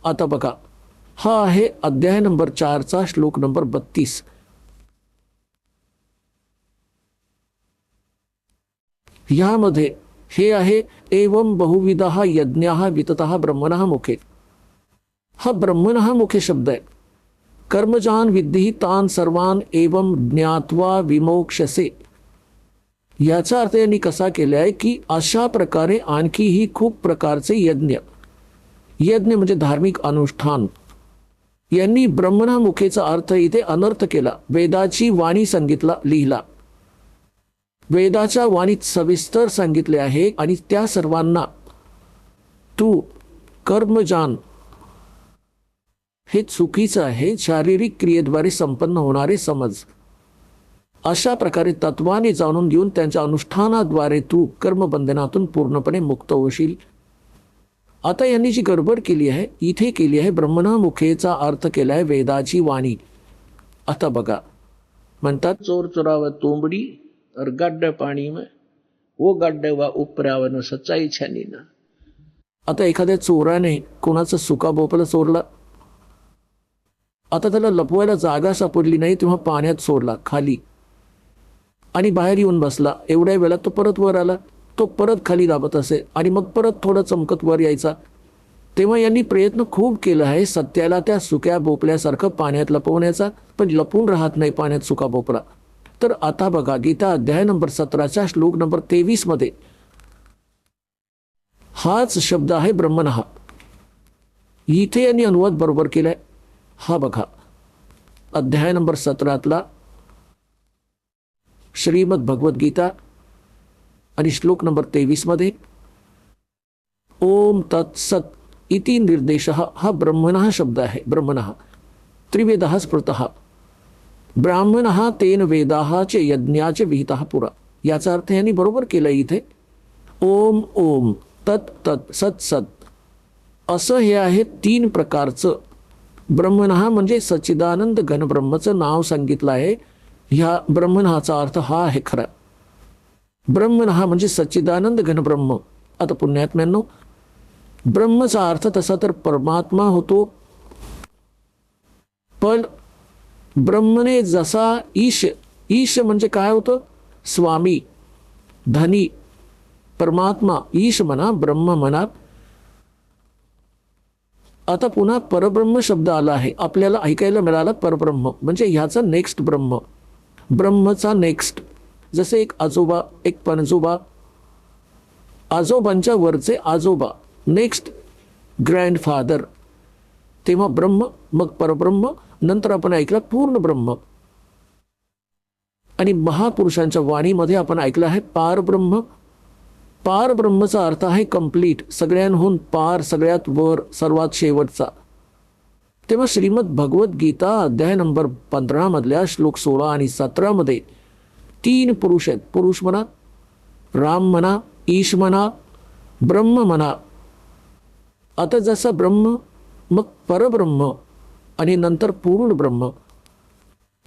आता बघा, हा आहे अध्याय नंबर 4चा श्लोक नंबर 32. ह्यामध्ये हे आहे एवं बहुविधः यज्ञः विततः ब्रह्मणः मुखे. हा ब्रह्मणः मुखे शब्द आहे. कर्मजान विद्धि तान सर्वान एवं ज्ञात्वा विमोक्षसे. याचा अर्थ यांनी कसा केला आहे की अशा प्रकारे आणखीही खूप प्रकारचे यज्ञ म्हणजे धार्मिक अनुष्ठान. यांनी ब्रह्मणा मुखेचा अर्थ इथे अनर्थ केला. वेदाची वाणी सांगितला, लिहिला. वेदाच्या वाणीत सविस्तर सांगितले आहे आणि त्या सर्वांना तू कर्मजान हे चुकीचं आहे, शारीरिक क्रियेद्वारे संपन्न होणारे समज. अशा प्रकारे तत्वाने जाणून घेऊन त्यांच्या अनुष्ठानाद्वारे तू कर्मबंधनातून पूर्णपणे मुक्त होशील. आता यांनी जी गडबड केली आहे इथे केली आहे, ब्रह्मणा मुखेचा अर्थ केला आहे वेदाची वाणी. आता बघा, म्हणतात चोर चोराव तोंबडी और गड्ढे पाणी में वो गड्ढे वा उपरावन सच्चाई छानी ना. आता एखाद्या चोराने कोणाचं सुका भोपळा चोरला, आता त्याला लपवायला जागा सापडली नाही तेव्हा पाण्यात सोडला खाली आणि बाहेर येऊन बसला. एवढ्या वेळात तो परत वर आला. तो परत खाली दाबत असे आणि मग परत थोडा चमकत वर यायचा. तेव्हा यांनी प्रयत्न खूप केला आहे सत्याला त्या सुक्या भोपळ्यासारखं पाण्यात लपवण्याचा, पण लपून राहत नाही पाण्यात सुका भोपळा. तर आता बघा, गीता अध्याय नंबर 17च्या श्लोक नंबर 23 मध्ये हाच शब्द आहे ब्रह्मणः. इथे यांनी अनुवाद बरोबर केलाय. हा बघा, अध्याय नंबर 17तला श्रीमद भगवद्गीता आणि श्लोक नंबर 23 मध्ये ओम तत्सत इति निर्देशः. हा ब्रह्मणः शब्द आहे. ब्रह्मणः त्रिवेदः स्मृतः ब्राह्मणः तेन वेदाः च यज्ञाच विहितः पुरा. याचा अर्थ यांनी बरोबर केला इथे. ओम ओम तत् तत् सत सत असं हे आहे 3 प्रकारचं. ब्रह्मणः म्हणजे सच्चिदानंद घनब्रह्मचं नाव सांगितलं आहे. ह्या ब्रह्मणाचा अर्थ हा आहे खरा. ब्रह्मणः म्हणजे सच्चिदानंद घनब्रह्म. आता पुण्यात्म्यांनो, ब्रह्मचा अर्थ तसा तर परमात्मा होतो, पण ब्रह्मने जसा ईश म्हणजे काय होतं? स्वामी, धनी, परमात्मा. ईश म्हणा, ब्रह्म म्हणा. आता पुन्हा परब्रह्म शब्द आला आहे, आपल्याला ऐकायला मिळाला. परब्रह्म म्हणजे ह्याचा नेक्स्ट ब्रह्म, ब्रह्मचा नेक्स्ट. जसे एक आजोबा, एक पणजोबा, आजोबांच्या वरचे आजोबा, नेक्स्ट ग्रँडफादर. तेव्हा ब्रह्म, मग परब्रह्म, नंतर आपण ऐकला पूर्ण ब्रह्म. आणि महापुरुषांच्या वाणीमध्ये आपण ऐकलं आहे पारब्रह्म. पारब्रह्मचा अर्थ आहे कंप्लीट, सगळ्यांहून पार, सगळ्यात वर, सर्वात शेवटचा. तेव्हा श्रीमद भगवद्गीता अध्याय नंबर 15 मधल्या श्लोक 16 आणि 17 मध्ये 3 पुरुष आहेत. पुरुष म्हणा, राम म्हणा, ईश म्हणा, ब्रह्म म्हणा. आता जसा ब्रह्म, मग परब्रह्म आणि नंतर पूर्ण ब्रह्म.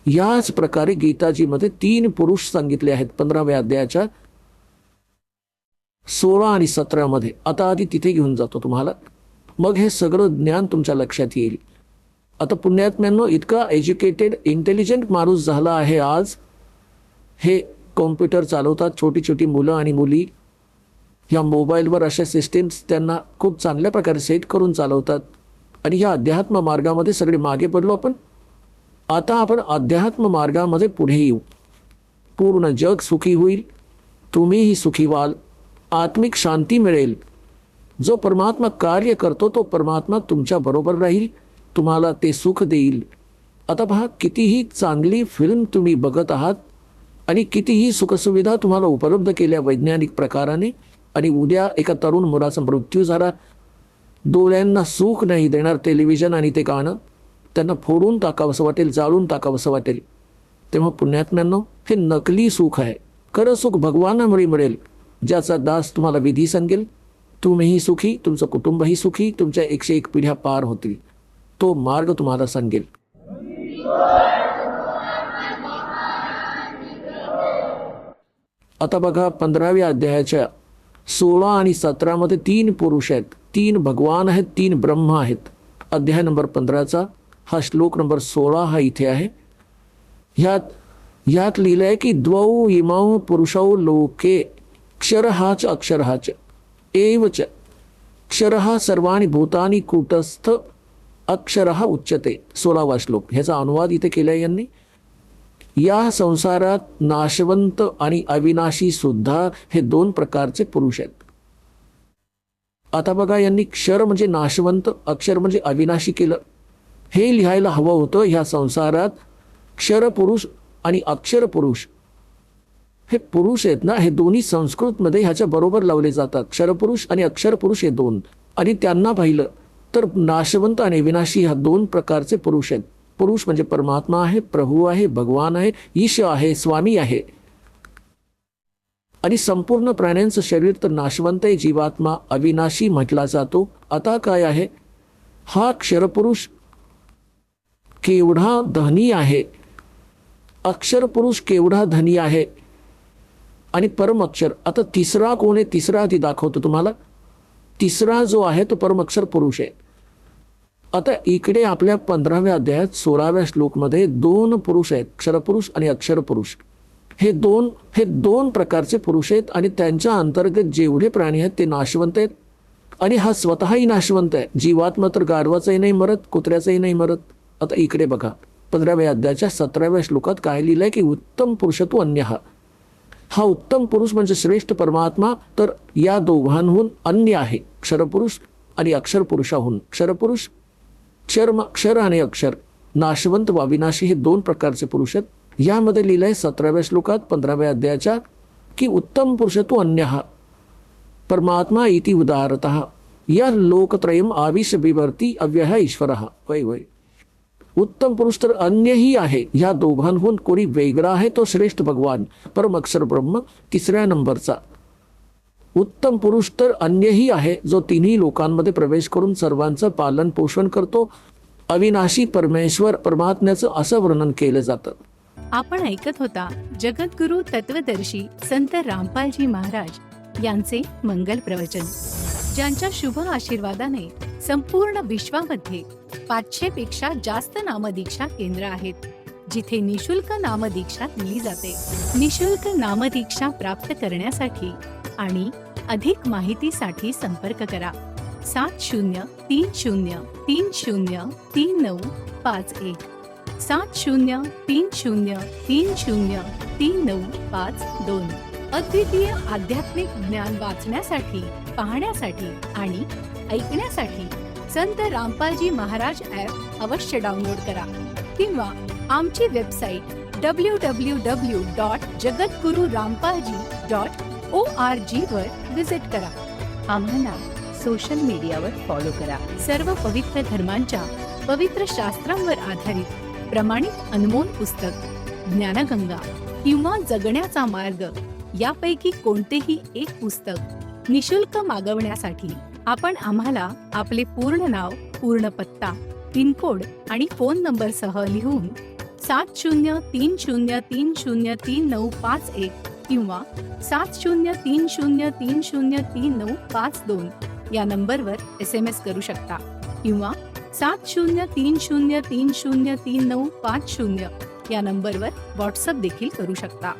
याच प्रकारे गीताजीमध्ये 3 पुरुष सांगितले आहेत 15व्या अध्यायाच्या 16 आणि 17 मध्ये. आता आधी तिथे घेऊन जातो तुम्हाला, मग हे सगळं ज्ञान तुमच्या लक्षात येईल. आता पुण्यात्म्यांनो, इतका एज्युकेटेड इंटेलिजंट माणूस झाला आहे आज. हे कॉम्प्युटर चालवतात छोटी छोटी मुलं आणि मुली. ह्या मोबाईलवर अशा सिस्टीम्स त्यांना खूप चांगल्या प्रकारे सेट करून चालवतात. आणि ह्या अध्यात्म मार्गामध्ये सगळे मागे पडलो आपण. आता आपण अध्यात्म मार्गामध्ये पुढे येऊ. पूर्ण जग सुखी होईल, तुम्हीही सुखी व्हाल, आत्मिक शांती मिळेल. जो परमात्मा कार्य करतो तो परमात्मा तुमच्या बरोबर राहील, तुम्हाला ते सुख देईल. आता पहा, कितीही चांगली फिल्म तुम्ही बघत आहात आणि कितीही सुखसुविधा तुम्हाला उपलब्ध केल्या वैज्ञानिक प्रकाराने, आणि उद्या एका तरुण मुलाचा मृत्यू झाला, डोळ्यांना सुख नाही देणार टेलिव्हिजन आणि ते गाणं, त्यांना फोडून टाकावंसं वाटेल, जाळून टाकावंसं वाटेल. तेव्हा पुण्यात्म्यांनो, हे नकली सुख आहे. खरं सुख भगवानामुळे मिळेल, ज्याचा दास तुम्हाला विधी सांगेल. तुम्हीही सुखी, तुमचं कुटुंबही सुखी, तुमच्या 101 पिढ्या पार होतील. तो मार्ग तुम्हाला सांगेल. आता बघा, 15व्या अध्यायाच्या 16 आणि 17 मध्ये 3 पुरुष आहेत, 3 भगवान आहेत, 3 ब्रह्म आहेत. अध्याय नंबर 15चा हा श्लोक नंबर 16 हा इथे आहे. ह्यात लिहिलं आहे की द्वौ इमौ पुरुषौ लोके क्षरहाच अक्षरहाच एवच क्षरः सर्वाणि भूतानि कूटस्थ अक्षरः उच्यते. 16वा श्लोक. ह्याचा अनुवाद इथे केलाय यांनी. या संसारात नाशवंत आणि अविनाशी सुद्धा हे दोन प्रकारचे पुरुष आहेत. आता बघा, यांनी क्षर म्हणजे नाशवंत, अक्षर म्हणजे अविनाशी केलं. हे लिहायला हवं होतं ह्या संसारात क्षर पुरुष आणि अक्षर पुरुष हे पुरुष आहेत ना, हे दोन्ही संस्कृतमध्ये ह्याच्या बरोबर लावले जातात. क्षरपुरुष आणि अक्षर पुरुष हे दोन. आणि त्यांना पाहिलं तर नाशवंत आणि विनाशी ह्या दोन प्रकारचे पुरुष आहेत. पुरुष म्हणजे परमात्मा आहे, प्रभू आहे, भगवान आहे, ईश आहे, स्वामी आहे. आणि संपूर्ण प्राण्यांचं शरीर तर नाशवंत आहे, जीवात्मा अविनाशी म्हटला जातो. आता काय आहे, हा क्षरपुरुष केवढा धनी आहे, अक्षर पुरुष केवढा धनी आहे, आणि परम अक्षर. आता तिसरा कोण आहे, तिसरा आधी दाखवतो तुम्हाला. तिसरा जो आहे तो परम अक्षर पुरुष आहे. आता इकडे आपल्या 15व्या अध्यायात 16व्या श्लोकमध्ये दोन पुरुष आहेत, क्षरपुरुष आणि अक्षर पुरुष. हे दोन प्रकारचे पुरुष आहेत आणि त्यांच्या अंतर्गत जेवढे प्राणी आहेत ते नाशवंत आहेत. आणि हा स्वतःही नाशवंत आहे. जीवात्मा तर गाढवाचाही नाही मरत, कुत्र्याचाही नाही मरत. आता इकडे बघा, 15व्या अध्यायाच्या 17व्या श्लोकात काय लिहिलंय की उत्तम पुरुषत्व अन्यः. हा उत्तम पुरुष म्हणजे श्रेष्ठ परमात्मा तर या दोघांहून अन्य आहे, क्षरपुरुष आणि अक्षर पुरुषाहून. क्षरपुरुष क्षर आणि अक्षर, नाशवंत व अविनाशी हे दोन प्रकारचे पुरुष आहेत. यामध्ये लिहिलंय 17व्या श्लोकात 15व्या अध्यायाच्या की उत्तम पुरुषत्व अन्यः परमात्मा इति उदारतः या लोकत्रयम आविश बिभर्ती अव्यय ईश्वरः. वै वै. उत्तम पुरुष तर अन्यही आहे, या दोघांहून कोणी वेगळा आहे तो श्रेष्ठ भगवान परम अक्षर ब्रह्म 3ऱ्या नंबरचा. उत्तम पुरुष तर अन्यही आहे जो तिन्ही लोकांमध्ये प्रवेश करून सर्वांचं पालन पोषण करतो. अविनाशी परमेश्वर परमात्म्याचं असं वर्णन केलं जातं. आपण ऐकत होता जगद्गुरु तत्वदर्शी संत रामपालजी महाराज यांचे मंगल प्रवचन, ज्यांच्या शुभ आशीर्वादाने संपूर्ण विश्वामध्ये 500 पेक्षा जास्त नामदीक्षा केंद्र आहेत, जिथे निशुल्क नामदीक्षा दिली जाते. निशुल्क नामदीक्षा प्राप्त करण्यासाठी आणि अधिक माहितीसाठी संपर्क करा 7030303951 7030303952. अद्वितीय आध्यात्मिक ज्ञान वाचण्यासाठी, पाहण्यासाठी आणि ऐकण्यासाठी संत रामपालजी महाराज ॲप अवश्य डाउनलोड करा किंवा आमची वेबसाईट www.jagadgururampalji.org वर विजिट करा. आम्हाला सोशल मीडियावर फॉलो करा. सर्व पवित्र धर्मांच्या पवित्र शास्त्रांवर आधारित प्रमाणित अनमोल पुस्तक ज्ञानगंगा किंवा जगण्याचा मार्ग यापैकी कोणतेही एक पुस्तक निशुल्क मागवण्यासाठी आपण आम्हाला आपले पूर्ण नाव, पूर्ण पत्ता, पिनकोड आणि फोन नंबर सह लिहून 7030303951 किंवा 7030303952 या नंबरवर SMS करू शकता किंवा 7030303950 या नंबरवर व्हॉट्सअप देखील करू शकता.